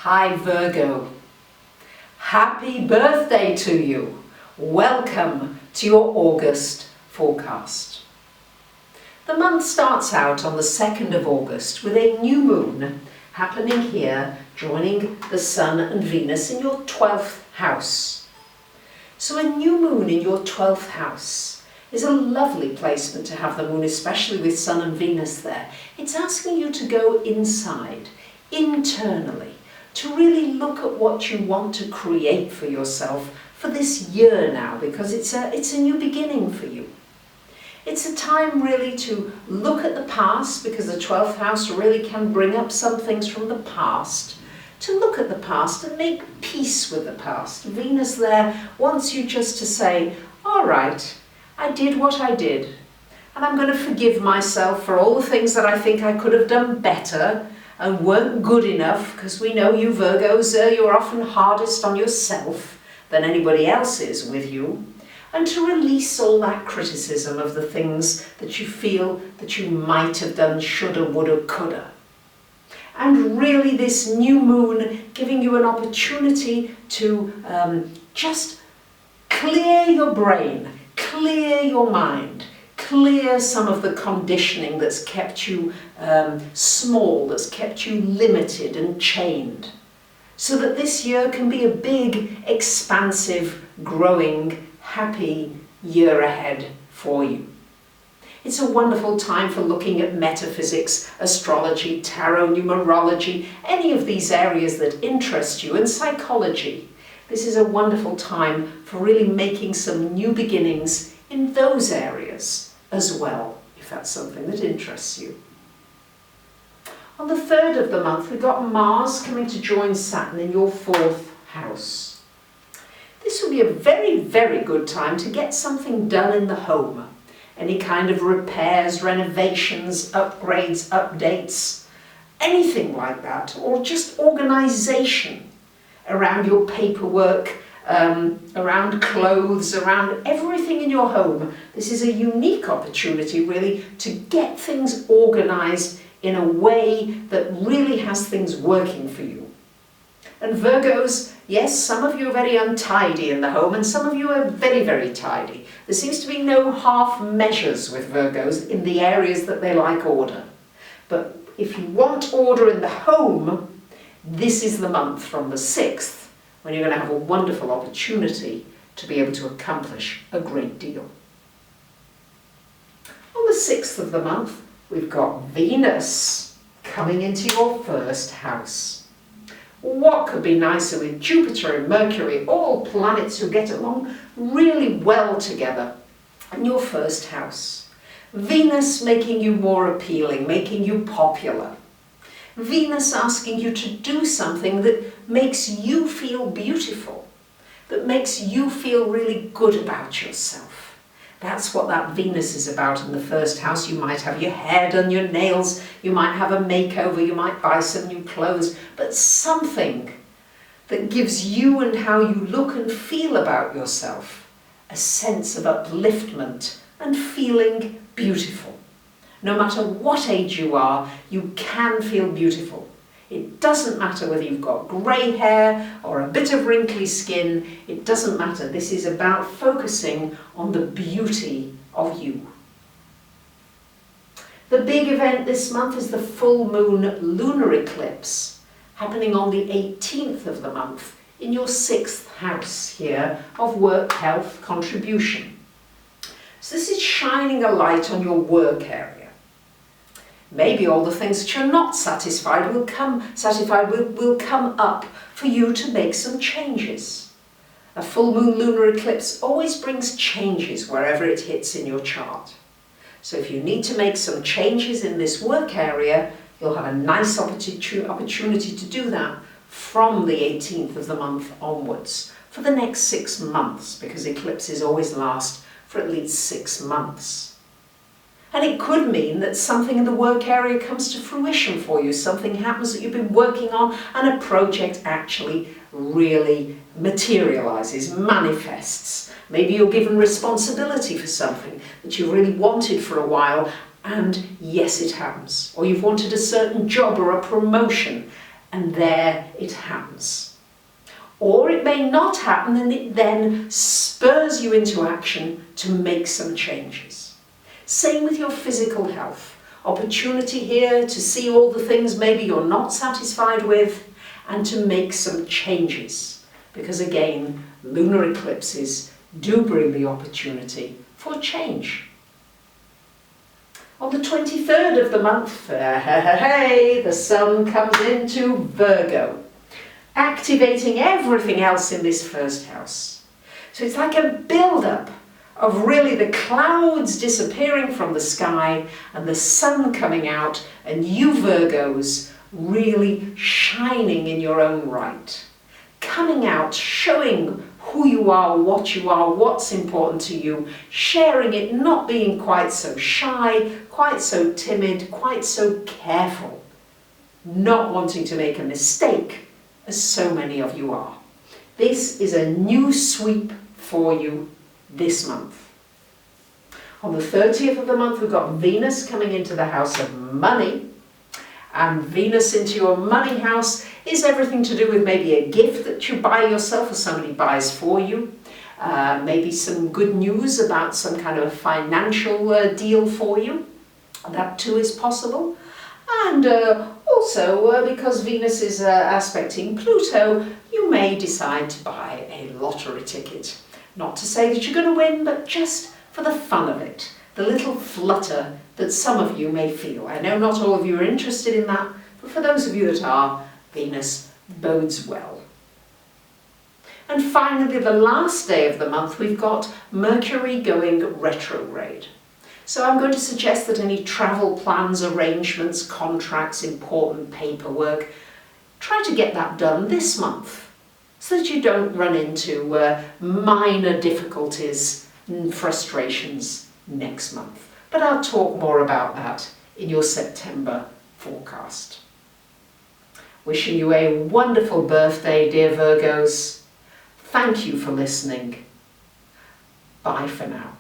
Hi Virgo, happy birthday to you. Welcome to your August forecast. The month starts out on the 2nd of August with a new moon happening here, joining the Sun and Venus in your 12th house. So a new moon in your 12th house is a lovely placement to have the moon, especially with Sun and Venus there. It's asking you to go inside, internally, to really look at what you want to create for yourself for this year now, because it's a new beginning for you. It's a time really to look at the past, because the 12th house really can bring up some things from the past, to look at the past and make peace with the past. Venus there wants you just to say, all right, I did what I did, and I'm going to forgive myself for all the things that I think I could have done better and weren't good enough, because we know you Virgos, you're often hardest on yourself than anybody else is with you, and to release all that criticism of the things that you feel that you might have done, shoulda, woulda, coulda. And really this new moon giving you an opportunity to just clear your brain, clear your mind, clear some of the conditioning that's kept you small, that's kept you limited and chained, so that this year can be a big, expansive, growing, happy year ahead for you. It's a wonderful time for looking at metaphysics, astrology, tarot, numerology, any of these areas that interest you, and psychology. This is a wonderful time for really making some new beginnings in those areas as well, if that's something that interests you. On the 3rd of the month, we've got Mars coming to join Saturn in your 4th house. This will be a very, very good time to get something done in the home. Any kind of repairs, renovations, upgrades, updates, anything like that, or just organisation around your paperwork, around clothes, around everything in your home. This is a unique opportunity really to get things organised in a way that really has things working for you. And Virgos, yes, some of you are very untidy in the home and some of you are very, very tidy. There seems to be no half measures with Virgos in the areas that they like order. But if you want order in the home, this is the month from the 6th when you're going to have a wonderful opportunity to be able to accomplish a great deal. On the 6th of the month, we've got Venus coming into your 1st house. What could be nicer with Jupiter and Mercury, all planets who get along really well together, in your 1st house. Venus making you more appealing, making you popular. Venus asking you to do something that makes you feel beautiful, that makes you feel really good about yourself. That's what that Venus is about in the 1st house. You might have your hair done, your nails, you might have a makeover, you might buy some new clothes, but something that gives you and how you look and feel about yourself a sense of upliftment and feeling beautiful. No matter what age you are, you can feel beautiful. It doesn't matter whether you've got grey hair or a bit of wrinkly skin, it doesn't matter. This is about focusing on the beauty of you. The big event this month is the full moon lunar eclipse, happening on the 18th of the month in your 6th house here of work, health, contribution. So this is shining a light on your work area. Maybe all the things that you're not satisfied will come up for you to make some changes. A full moon lunar eclipse always brings changes wherever it hits in your chart. So if you need to make some changes in this work area, you'll have a nice opportunity to do that from the 18th of the month onwards for the next 6 months, because eclipses always last for at least 6 months. And it could mean that something in the work area comes to fruition for you, something happens that you've been working on and a project actually really materializes, manifests. Maybe you're given responsibility for something that you really wanted for a while and yes, it happens. Or you've wanted a certain job or a promotion and there it happens. Or it may not happen, and it then spurs you into action to make some changes. Same with your physical health. Opportunity here to see all the things maybe you're not satisfied with and to make some changes. Because again, lunar eclipses do bring the opportunity for change. On the 23rd of the month, the sun comes into Virgo, activating everything else in this first house. So it's like a build-up of really the clouds disappearing from the sky and the sun coming out, and you Virgos really shining in your own right. Coming out, showing who you are, what's important to you, sharing it, not being quite so shy, quite so timid, quite so careful, not wanting to make a mistake, as so many of you are. This is a new sweep for you this month. On the 30th of the month, we've got Venus coming into the house of money. And Venus into your money house is everything to do with maybe a gift that you buy yourself or somebody buys for you. Maybe some good news about some kind of financial deal for you. That too is possible. And also, because Venus is aspecting Pluto, you may decide to buy a lottery ticket. Not to say that you're going to win, but just for the fun of it. The little flutter that some of you may feel. I know not all of you are interested in that, but for those of you that are, Venus bodes well. And finally, the last day of the month, we've got Mercury going retrograde. So I'm going to suggest that any travel plans, arrangements, contracts, important paperwork, try to get that done this month so that you don't run into minor difficulties and frustrations next month. But I'll talk more about that in your September forecast. Wishing you a wonderful birthday, dear Virgos. Thank you for listening. Bye for now.